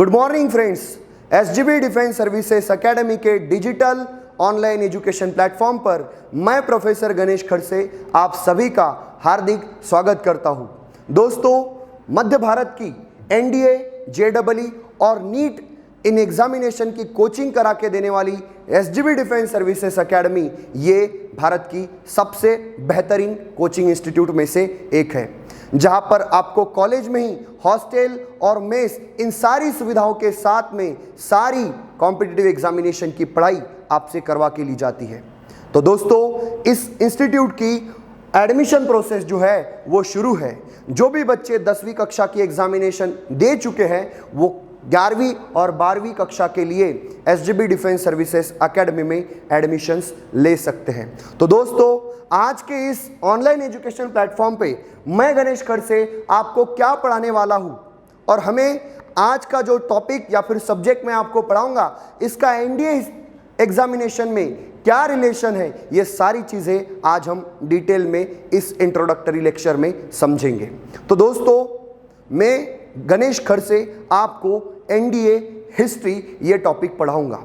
Good morning friends. SGB defence services academy के digital online education platform पर मैं professor Ganesh Khadse आप सभी का हार्दिक स्वागत करता हूं। दोस्तों, मध्य भारत की एनडीए, जेईई और नीट इन एग्जामिनेशन की कोचिंग करा के देने वाली एसजीबी डिफेंस सर्विसेज एकेडमी ये भारत की सबसे बेहतरीन कोचिंग इंस्टीट्यूट में से एक है, जहां पर आपको कॉलेज में ही हॉस्टल और मेस इन सारी सुविधाओं के साथ में सारी कॉम्पिटिटिव एग्जामिनेशन की पढ़ाई आपसे करवा के ली जाती है। तो दोस्तों, इस इंस्टीट्यूट की एडमिशन प्रोसेस जो है वो शुरू है। जो भी बच्चे 10वीं कक्षा की एग्जामिनेशन दे चुके हैं वो 11वीं और 12वीं कक्षा के लिए एसजीबी डिफेंस सर्विसेज एकेडमी में एडमिशन्स ले सकते हैं। तो दोस्तों, आज के इस ऑनलाइन एजुकेशन प्लेटफॉर्म पे मैं गणेश खड़से आपको क्या पढ़ाने वाला हूं और हमें आज का जो टॉपिक या फिर सब्जेक्ट मैं आपको पढ़ाऊंगा इसका एनडीए एग्जामिनेशन में क्या रिलेशन है, ये सारी चीजें आज हम डिटेल में इस इंट्रोडक्टरी लेक्चर में समझेंगे। तो दोस्तों, मैं गणेश खड़से आपको एनडीए हिस्ट्री ये टॉपिक पढ़ाऊंगा।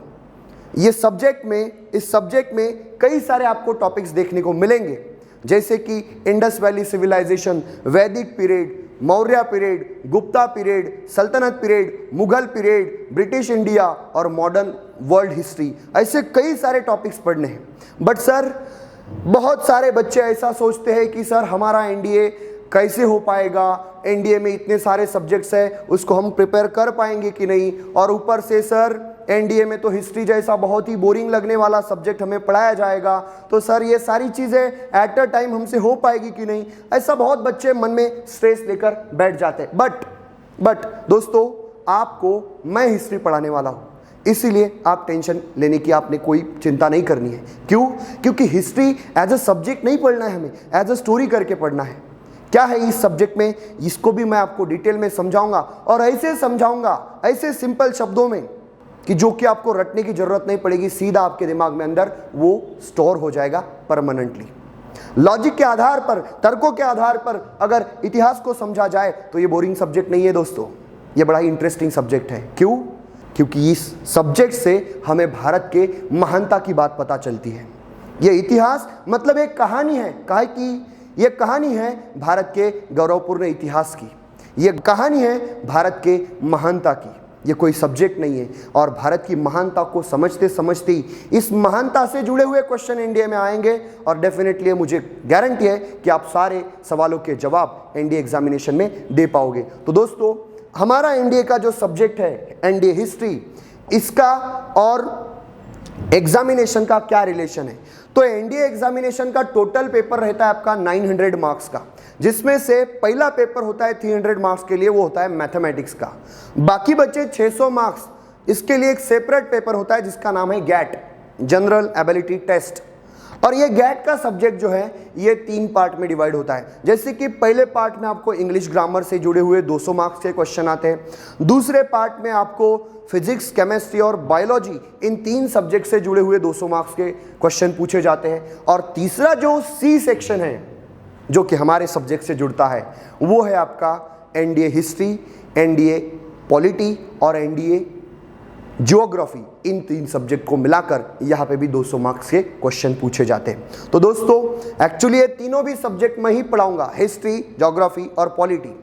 ये इस सब्जेक्ट में कई सारे आपको टॉपिक्स देखने को मिलेंगे, जैसे कि Indus valley civilisation, Vedic period, Maurya period, Gupta period, सल्तनत period, Mughal period, British India और मॉडर्न वर्ल्ड हिस्ट्री। ऐसे कई सारे टॉपिक्स पढ़ने हैं। बट सर, बहुत सारे बच्चे ऐसा सोचते हैं कि सर हमारा एनडीए कैसे हो पाएगा, एनडीए में इतने सारे सब्जेक्ट्स हैं, उसको हम प्रिपेयर कर पाएंगे कि नहीं, और ऊपर से सर एनडीए में तो हिस्ट्री जैसा बहुत ही बोरिंग लगने वाला सब्जेक्ट हमें पढ़ाया जाएगा, तो सर ये सारी चीज़ें एट अ टाइम हमसे हो पाएगी कि नहीं, ऐसा बहुत बच्चे मन में स्ट्रेस लेकर बैठ जाते हैं। बट दोस्तों, आपको मैं हिस्ट्री पढ़ाने वाला हूँ, इसीलिए आप टेंशन लेने की आपने कोई चिंता नहीं करनी है। क्यों? क्योंकि हिस्ट्री एज अ सब्जेक्ट नहीं पढ़ना है, हमें एज अ स्टोरी करके पढ़ना है। क्या है इस सब्जेक्ट में, इसको भी मैं आपको डिटेल में समझाऊंगा, और ऐसे समझाऊंगा ऐसे सिंपल शब्दों में कि जो कि आपको रटने की जरूरत नहीं पड़ेगी, सीधा आपके दिमाग में अंदर वो स्टोर हो जाएगा परमानेंटली। लॉजिक के आधार पर, तर्कों के आधार पर अगर इतिहास को समझा जाए तो ये बोरिंग सब्जेक्ट नहीं है दोस्तों, ये बड़ा ही इंटरेस्टिंग सब्जेक्ट है। क्यों? क्योंकि इस सब्जेक्ट से हमें भारत के महानता की बात पता चलती है। ये इतिहास मतलब एक कहानी है, काहे कि ये कहानी है भारत के गौरवपूर्ण इतिहास की, ये कहानी है भारत के महानता की, ये कोई सब्जेक्ट नहीं है। और भारत की महानता को समझते समझते इस महानता से जुड़े हुए क्वेश्चन एनडीए में आएंगे, और डेफिनेटली मुझे गारंटी है कि आप सारे सवालों के जवाब एनडीए एग्जामिनेशन में दे पाओगे। तो दोस्तों, हमारा एनडीए का जो सब्जेक्ट है एनडीए हिस्ट्री, इसका और एग्जामिनेशन का क्या रिलेशन है? तो एनडीए एग्जामिनेशन का टोटल पेपर रहता है आपका 900 मार्क्स का, जिसमें से पहला पेपर होता है 300 मार्क्स के लिए, वो होता है मैथमेटिक्स का। बाकी बचे 600 मार्क्स, इसके लिए एक सेपरेट पेपर होता है जिसका नाम है गैट, जनरल एबिलिटी टेस्ट। और ये गैट का सब्जेक्ट जो है ये 3 पार्ट में डिवाइड होता है। जैसे कि पहले पार्ट में आपको इंग्लिश ग्रामर से जुड़े हुए 200 मार्क्स के क्वेश्चन आते हैं। दूसरे पार्ट में आपको फिजिक्स, केमिस्ट्री और बायोलॉजी, इन 3 सब्जेक्ट से जुड़े हुए 200 मार्क्स के क्वेश्चन पूछे जाते हैं। और तीसरा जो सी सेक्शन है, जो कि हमारे सब्जेक्ट से जुड़ता है, वो है आपका एनडीए हिस्ट्री, एनडीए पॉलिटी और एनडीए ज्योग्राफी। इन 3 सब्जेक्ट को मिलाकर यहाँ पे भी 200 मार्क्स के क्वेश्चन पूछे जाते हैं। तो दोस्तों, एक्चुअली ये तीनों भी सब्जेक्ट मैं ही पढ़ाऊंगा, हिस्ट्री, ज्योग्राफी और पॉलिटी।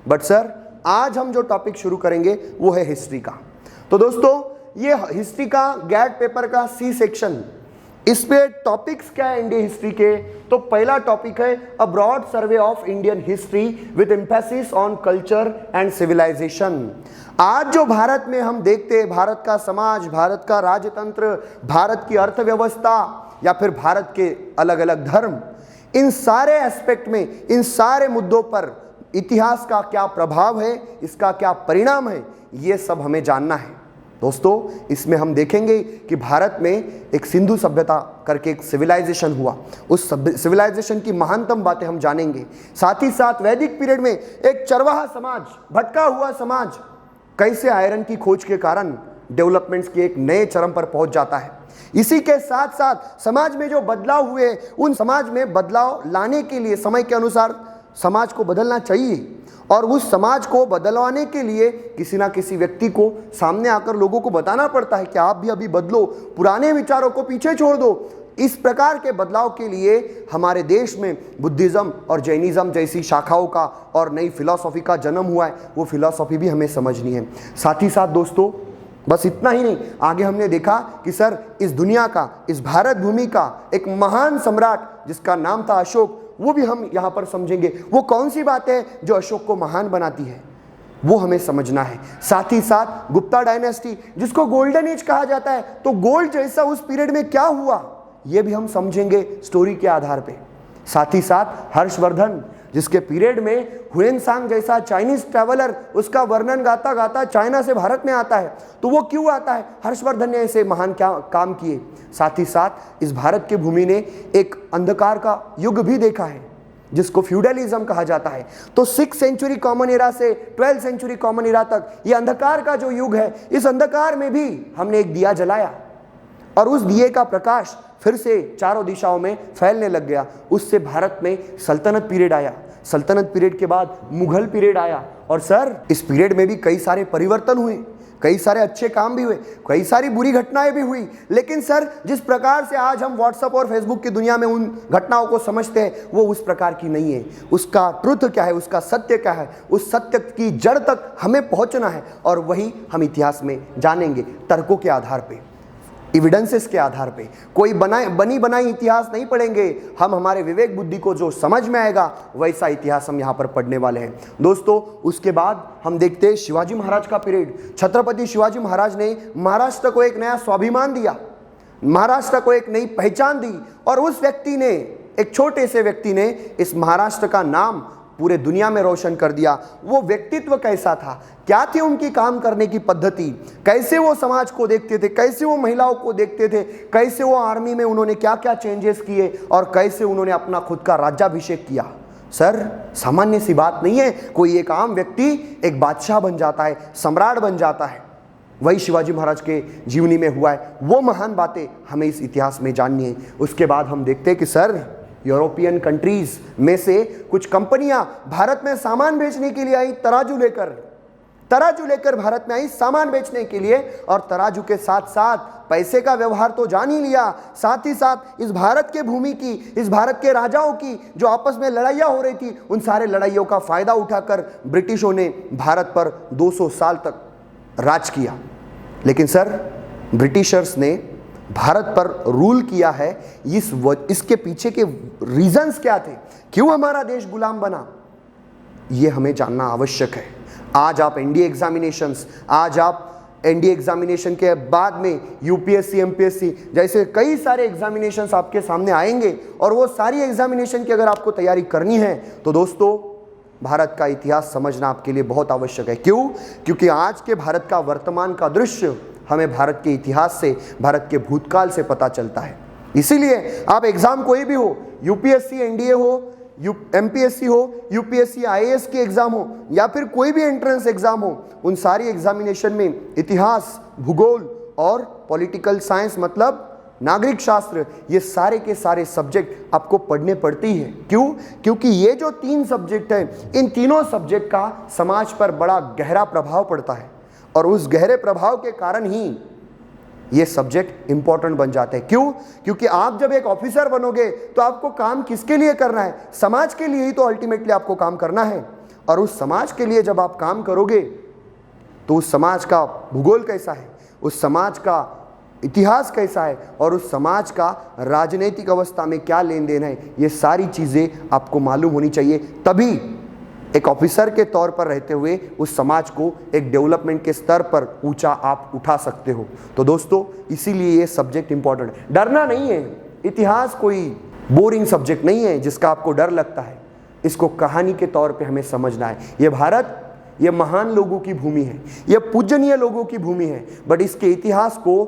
बट सर, आज हम जो टॉपिक शुरू करेंगे वो है हिस्ट्री का। तो दोस्तों, ये हिस्ट्री का गैट पेपर का सी सेक्शन, इस पे टॉपिक्स क्या है एनडीए हिस्ट्री के? तो पहला टॉपिक है a broad survey of Indian history with emphasis on culture and civilisation. आज जो भारत में हम देखते हैं, भारत का समाज, भारत का राजतंत्र, भारत की अर्थव्यवस्था या फिर भारत के अलग अलग धर्म, इन सारे एस्पेक्ट में, इन सारे मुद्दों पर इतिहास का क्या प्रभाव है, इसका क्या परिणाम है, ये सब हमें जानना है। दोस्तों, इसमें हम देखेंगे कि भारत में एक सिंधु सभ्यता करके एक सिविलाइजेशन हुआ, उस सिविलाइजेशन की महानतम बातें हम जानेंगे। साथ ही साथ वैदिक पीरियड में एक चरवाहा समाज, भटका हुआ समाज, कैसे आयरन की खोज के कारण डेवलपमेंट्स के एक नए चरम पर पहुंच जाता है। इसी के साथ साथ समाज में जो बदलाव हुए, उन समाज में बदलाव लाने के लिए समय के अनुसार समाज को बदलना चाहिए, और उस समाज को बदलवाने के लिए किसी ना किसी व्यक्ति को सामने आकर लोगों को बताना पड़ता है कि आप भी अभी बदलो, पुराने विचारों को पीछे छोड़ दो। इस प्रकार के बदलाव के लिए हमारे देश में बुद्धिज्म और जैनिज्म जैसी शाखाओं का और नई फिलॉसफी का जन्म हुआ है। वो फिलॉसफी भी हमें समझनी है। साथ ही साथ दोस्तों, बस इतना ही नहीं, आगे हमने देखा कि सर इस दुनिया का, इस भारत भूमि का एक महान सम्राट जिसका नाम था अशोक, वो भी हम यहाँ पर समझेंगे। वो कौन सी बात है जो अशोक को महान बनाती है, वो हमें समझना है। साथ ही साथ गुप्ता डायनेस्टी जिसको गोल्डन एज कहा जाता है, तो गोल्ड जैसा उस पीरियड में क्या हुआ, ये भी हम समझेंगे स्टोरी के आधार पे। साथ ही साथ हर्षवर्धन जिसके पीरियड में हुएनसांग जैसा चाइनीज ट्रैवलर उसका वर्णन गाता गाता चाइना से भारत में आता है, तो वो क्यों आता है, हर्षवर्धन ने ऐसे महान क्या काम किए। साथ ही साथ इस भारत की भूमि ने एक अंधकार का युग भी देखा है जिसको फ्यूडलिज्म कहा जाता है। तो 6th सेंचुरी कॉमन एरा से 12th सेंचुरी कॉमन एरा तक ये अंधकार का जो युग है, इस अंधकार में भी हमने एक दिया जलाया और उस दिए का प्रकाश फिर से चारों दिशाओं में फैलने लग गया। उससे भारत में सल्तनत पीरियड आया, सल्तनत पीरियड के बाद मुगल पीरियड आया। और सर इस पीरियड में भी कई सारे परिवर्तन हुए, कई सारे अच्छे काम भी हुए, कई सारी बुरी घटनाएं भी हुई। लेकिन सर जिस प्रकार से आज हम व्हाट्सएप और फेसबुक की दुनिया में उन घटनाओं को समझते हैं, वो उस प्रकार की नहीं है। उसका ट्रुथ क्या है, उसका सत्य क्या है, उस सत्य की जड़ तक हमें पहुंचना है और वही हम इतिहास में जानेंगे, तर्कों के आधार पे, एविडेंसेस के आधार पे। कोई बनी बनाई इतिहास नहीं पढ़ेंगे हम, हमारे विवेक बुद्धि को जो समझ में आएगा वैसा इतिहास हम यहाँ पर पढ़ने वाले हैं दोस्तों। उसके बाद हम देखते हैं शिवाजी महाराज का पीरियड। छत्रपति शिवाजी महाराज ने महाराष्ट्र को एक नया स्वाभिमान दिया, महाराष्ट्र को एक नई पहचान दी और उस व्यक्ति ने, एक छोटे से व्यक्ति ने इस महाराष्ट्र का नाम पूरे दुनिया में रोशन कर दिया। वो व्यक्तित्व कैसा था, क्या थी उनकी काम करने की पद्धति, कैसे वो समाज को देखते थे, कैसे वो महिलाओं को देखते थे, कैसे वो आर्मी में उन्होंने क्या क्या चेंजेस किए और कैसे उन्होंने अपना खुद का राज्याभिषेक किया। सर सामान्य सी बात नहीं है, कोई एक आम व्यक्ति एक बादशाह बन जाता है, सम्राट बन जाता है। वही शिवाजी महाराज के जीवनी में हुआ है। वो महान बातें हमें इस इतिहास में जाननी है। उसके बाद हम देखते हैं कि सर यूरोपियन कंट्रीज में से कुछ कंपनियां भारत में सामान बेचने के लिए आई, तराजू लेकर भारत में आई सामान बेचने के लिए। और तराजू के साथ साथ पैसे का व्यवहार तो जान ही लिया, साथ ही साथ इस भारत के भूमि की, इस भारत के राजाओं की जो आपस में लड़ाइयाँ हो रही थी, उन सारे लड़ाइयों का फायदा उठाकर ब्रिटिशों ने भारत पर 200 साल तक राज किया। लेकिन सर ब्रिटिशर्स ने भारत पर रूल किया है, इसके पीछे के रीजंस क्या थे, क्यों हमारा देश गुलाम बना, ये हमें जानना आवश्यक है। आज आप एनडीए एग्जामिनेशन के बाद में यूपीएससी, एमपीएससी जैसे कई सारे एग्जामिनेशंस आपके सामने आएंगे और वो सारी एग्जामिनेशन की अगर आपको तैयारी करनी है तो दोस्तों भारत का इतिहास समझना आपके लिए बहुत आवश्यक है। क्यों? क्योंकि आज के भारत का वर्तमान का दृश्य हमें भारत के इतिहास से, भारत के भूतकाल से पता चलता है। इसीलिए आप एग्जाम कोई भी हो, यूपीएससी, एनडीए हो, एमपीएससी हो, यूपीएससी आईएएस की एग्जाम हो या फिर कोई भी एंट्रेंस एग्जाम हो, उन सारी एग्जामिनेशन में इतिहास, भूगोल और पॉलिटिकल साइंस मतलब नागरिक शास्त्र, ये सारे के सारे सब्जेक्ट आपको पढ़ने पड़ती है। क्यों? क्योंकि ये जो 3 सब्जेक्ट है, इन तीनों सब्जेक्ट का समाज पर बड़ा गहरा प्रभाव पड़ता है और उस गहरे प्रभाव के कारण ही ये सब्जेक्ट इंपॉर्टेंट बन जाते हैं। क्यों? क्योंकि आप जब एक ऑफिसर बनोगे तो आपको काम किसके लिए करना है? समाज के लिए ही तो अल्टीमेटली आपको काम करना है। और उस समाज के लिए जब आप काम करोगे तो उस समाज का भूगोल कैसा है, उस समाज का इतिहास कैसा है और उस समाज का राजनीतिक अवस्था में क्या लेन देन है, ये सारी चीज़ें आपको मालूम होनी चाहिए। तभी एक ऑफिसर के तौर पर रहते हुए उस समाज को एक डेवलपमेंट के स्तर पर ऊंचा आप उठा सकते हो। तो दोस्तों इसीलिए ये सब्जेक्ट इंपॉर्टेंट है। डरना नहीं है, इतिहास कोई बोरिंग सब्जेक्ट नहीं है जिसका आपको डर लगता है। इसको कहानी के तौर पे हमें समझना है। ये भारत, ये महान लोगों की भूमि है, ये पूजनीय लोगों की भूमि है, बट इसके इतिहास को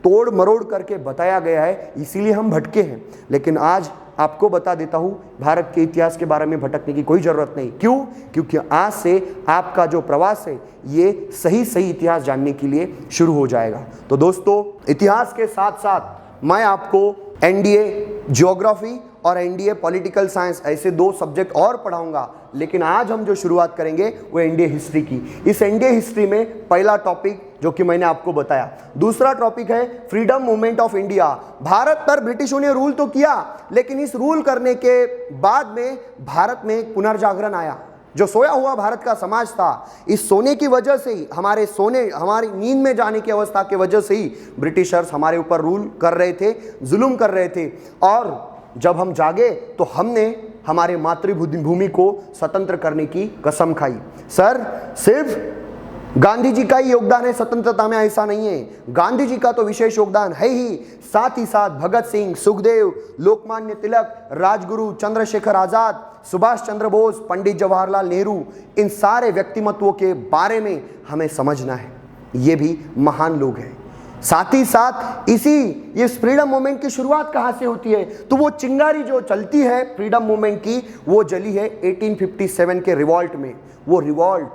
तोड़ मरोड़ करके बताया गया है, इसीलिए हम भटके हैं। लेकिन आज आपको बता देता हूं, भारत के इतिहास के बारे में भटकने की कोई जरूरत नहीं। क्यों? क्योंकि आज से आपका जो प्रवास है ये सही इतिहास जानने के लिए शुरू हो जाएगा। तो दोस्तों इतिहास के साथ साथ मैं आपको एनडीए, ज्योग्राफी और एनडीए पॉलिटिकल साइंस, ऐसे 2 सब्जेक्ट और पढ़ाऊंगा। लेकिन आज हम जो शुरुआत करेंगे वो एनडीए हिस्ट्री की। इस एनडीए हिस्ट्री में पहला टॉपिक जो कि मैंने आपको बताया, दूसरा टॉपिक है freedom movement of India. Bharat पर ब्रिटिशों ने रूल तो किया, लेकिन इस रूल करने के बाद में भारत में एक पुनर्जागरण आया। जो सोया हुआ भारत का समाज था, इस सोने की वजह से ही, हमारी नींद में जाने की अवस्था की वजह से ही ब्रिटिशर्स हमारे ऊपर रूल कर रहे थे, जुल्म कर रहे थे। और जब हम जागे तो हमने हमारे मातृभूमि को स्वतंत्र करने की कसम खाई। सर, सिर्फ गांधी जी का ही योगदान है स्वतंत्रता में, ऐसा नहीं है। गांधी जी का तो विशेष योगदान है ही, साथ ही साथ भगत सिंह, सुखदेव, लोकमान्य तिलक, राजगुरु, चंद्रशेखर आजाद, सुभाष चंद्र बोस, पंडित जवाहरलाल नेहरू, इन सारे व्यक्तिमत्वों के बारे में हमें समझना है। ये भी महान लोग हैं। साथ ही साथ ये फ्रीडम मूवमेंट की शुरुआत कहां से होती है? तो वो चिंगारी जो चलती है फ्रीडम मूवमेंट की, वो जली है 1857 के रिवॉल्ट में। वो रिवॉल्ट,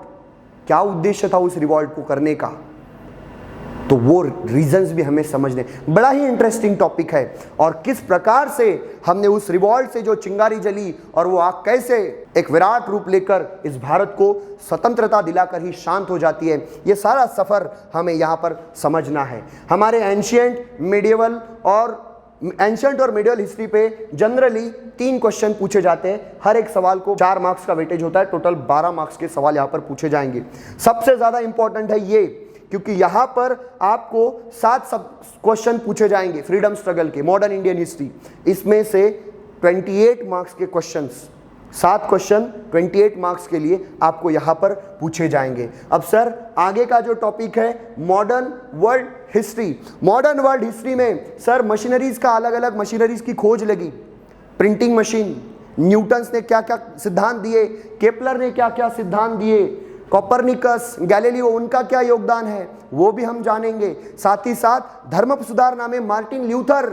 क्या उद्देश्य था उस रिवॉल्ट को करने का, तो वो रीजंस भी हमें समझने। बड़ा ही इंटरेस्टिंग टॉपिक है। और किस प्रकार से हमने उस रिवॉल्ट से जो चिंगारी जली और वो आग कैसे एक विराट रूप लेकर इस भारत को स्वतंत्रता दिलाकर ही शांत हो जाती है, ये सारा सफर हमें यहाँ पर समझना है। हमारे एंशिएंट, मिडिवल और मिडिवल हिस्ट्री पे जनरली 3 क्वेश्चन पूछे जाते हैं। हर एक सवाल को 4 मार्क्स का वेटेज होता है। टोटल 12 मार्क्स के सवाल यहाँ पर पूछे जाएंगे। सबसे ज्यादा इंपॉर्टेंट है ये, क्योंकि यहाँ पर आपको 7 सब क्वेश्चन पूछे जाएंगे फ्रीडम स्ट्रगल के, मॉडर्न इंडियन हिस्ट्री। इसमें से 28 मार्क्स के क्वेश्चंस, 7 क्वेश्चन 28 मार्क्स के लिए आपको यहाँ पर पूछे जाएंगे। अब सर, आगे का जो टॉपिक है modern world history. Modern world history में सर मशीनरीज का, अलग अलग मशीनरीज की खोज लगी। प्रिंटिंग मशीन, न्यूटन्स ने क्या क्या सिद्धांत दिए, केपलर ने क्या क्या सिद्धांत दिए, कोपरनिकस, गैलीलियो, उनका क्या योगदान है वो भी हम जानेंगे। साथ ही साथ धर्म सुधारना में मार्टिन ल्यूथर,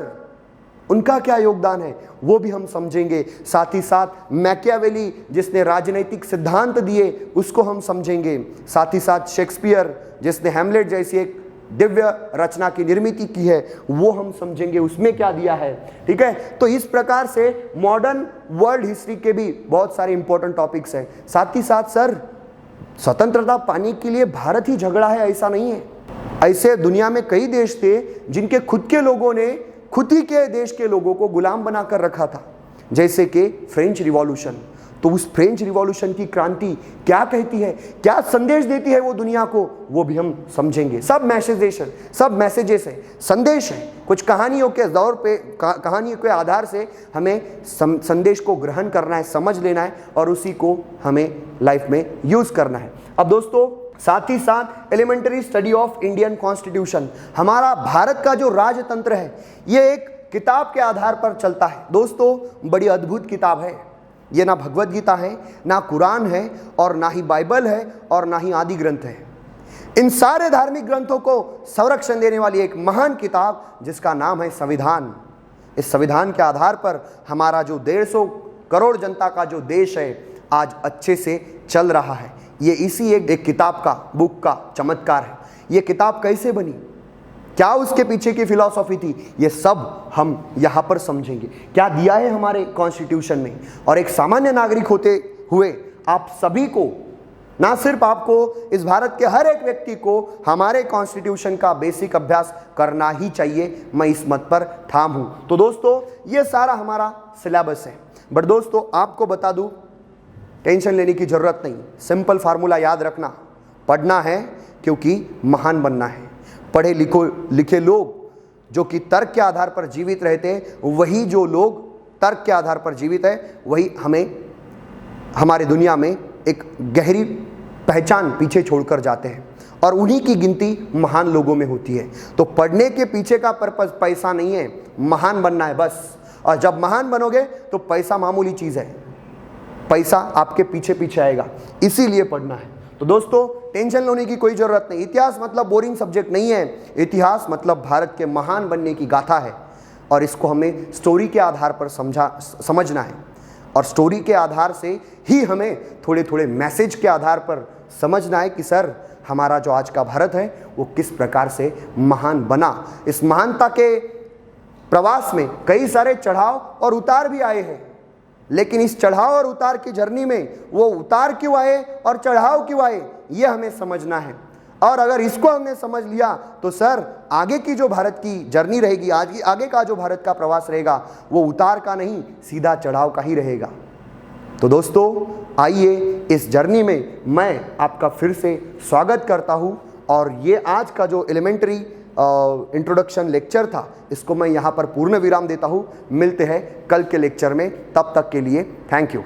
उनका क्या योगदान है वो भी हम समझेंगे। साथ ही साथ मैकियावेली, जिसने राजनीतिक सिद्धांत दिए, उसको हम समझेंगे। साथ ही साथ शेक्सपियर, जिसने हैमलेट जैसी एक दिव्य रचना की निर्मित की है, वो हम समझेंगे उसमें क्या दिया है। ठीक है, तो इस प्रकार से मॉडर्न वर्ल्ड हिस्ट्री के भी बहुत सारे इंपॉर्टेंट टॉपिक्स हैं। साथ ही साथ सर, स्वतंत्रता पाने के लिए भारत ही झगड़ा है ऐसा नहीं है। ऐसे दुनिया में कई देश थे जिनके खुद के लोगों ने खुद ही के देश के लोगों को गुलाम बनाकर रखा था, जैसे कि फ्रेंच रिवॉल्यूशन। तो उस फ्रेंच रिवॉल्यूशन की क्रांति क्या कहती है, क्या संदेश देती है वो दुनिया को, वो भी हम समझेंगे। सब मैसेजेस है, संदेश है। कुछ कहानियों के दौर पे, कहानियों के आधार से हमें संदेश को ग्रहण करना है, समझ लेना है और उसी को हमें लाइफ में यूज करना है। अब दोस्तों, साथ ही साथ elementary study of Indian constitution, हमारा भारत का जो राजतंत्र है, ये एक किताब के आधार पर चलता है। दोस्तों, बड़ी अद्भुत किताब है ये। ना भगवत गीता है, ना कुरान है, और ना ही बाइबल है, और ना ही आदि ग्रंथ है। इन सारे धार्मिक ग्रंथों को संरक्षण देने वाली एक महान किताब जिसका नाम है संविधान। इस संविधान के आधार पर हमारा जो 150 करोड़ जनता का जो देश है आज अच्छे से चल रहा है। ये इसी एक किताब का, बुक का चमत्कार है। ये किताब कैसे बनी, क्या उसके पीछे की फिलॉसफी थी, ये सब हम यहाँ पर समझेंगे। क्या दिया है हमारे कॉन्स्टिट्यूशन में। और एक सामान्य नागरिक होते हुए आप सभी को, ना सिर्फ आपको, इस भारत के हर एक व्यक्ति को हमारे कॉन्स्टिट्यूशन का बेसिक अभ्यास करना ही चाहिए। मैं इस मत पर ठाम हूँ। तो दोस्तों, ये सारा हमारा सिलेबस है। बट दोस्तों, आपको बता दूँ, टेंशन लेने की ज़रूरत नहीं। सिंपल फार्मूला याद रखना, पढ़ना है क्योंकि महान बनना है। पढ़े लिखे लोग जो कि तर्क के आधार पर जीवित रहते हैं, वही जो लोग तर्क के आधार पर जीवित है, वही हमें हमारे दुनिया में एक गहरी पहचान पीछे छोड़कर जाते हैं, और उन्हीं की गिनती महान लोगों में होती है। तो पढ़ने के पीछे का पर्पस पैसा नहीं है, महान बनना है बस। और जब महान बनोगे तो पैसा मामूली चीज़ है, पैसा आपके पीछे पीछे आएगा, इसीलिए पढ़ना है। तो दोस्तों, टेंशन लेने की कोई ज़रूरत नहीं। इतिहास मतलब बोरिंग सब्जेक्ट नहीं है। इतिहास मतलब भारत के महान बनने की गाथा है, और इसको हमें स्टोरी के आधार पर समझना है। और स्टोरी के आधार से ही हमें थोड़े थोड़े मैसेज के आधार पर समझना है कि सर, हमारा जो आज का भारत है वो किस प्रकार से महान बना। इस महानता के प्रवास में कई सारे चढ़ाव और उतार भी आए हैं, लेकिन इस चढ़ाव और उतार की जर्नी में वो उतार क्यों आए और चढ़ाव क्यों आए, ये हमें समझना है। और अगर इसको हमने समझ लिया तो सर आगे की जो भारत की जर्नी रहेगी, आगे का जो भारत का प्रवास रहेगा, वो उतार का नहीं सीधा चढ़ाव का ही रहेगा। तो दोस्तों आइए इस जर्नी में मैं आपका फिर से स्वागत करता हूँ। और ये आज का जो एलिमेंट्री इंट्रोडक्शन लेक्चर था, इसको मैं यहाँ पर पूर्ण विराम देता हूँ। मिलते हैं कल के लेक्चर में, तब तक के लिए थैंक यू।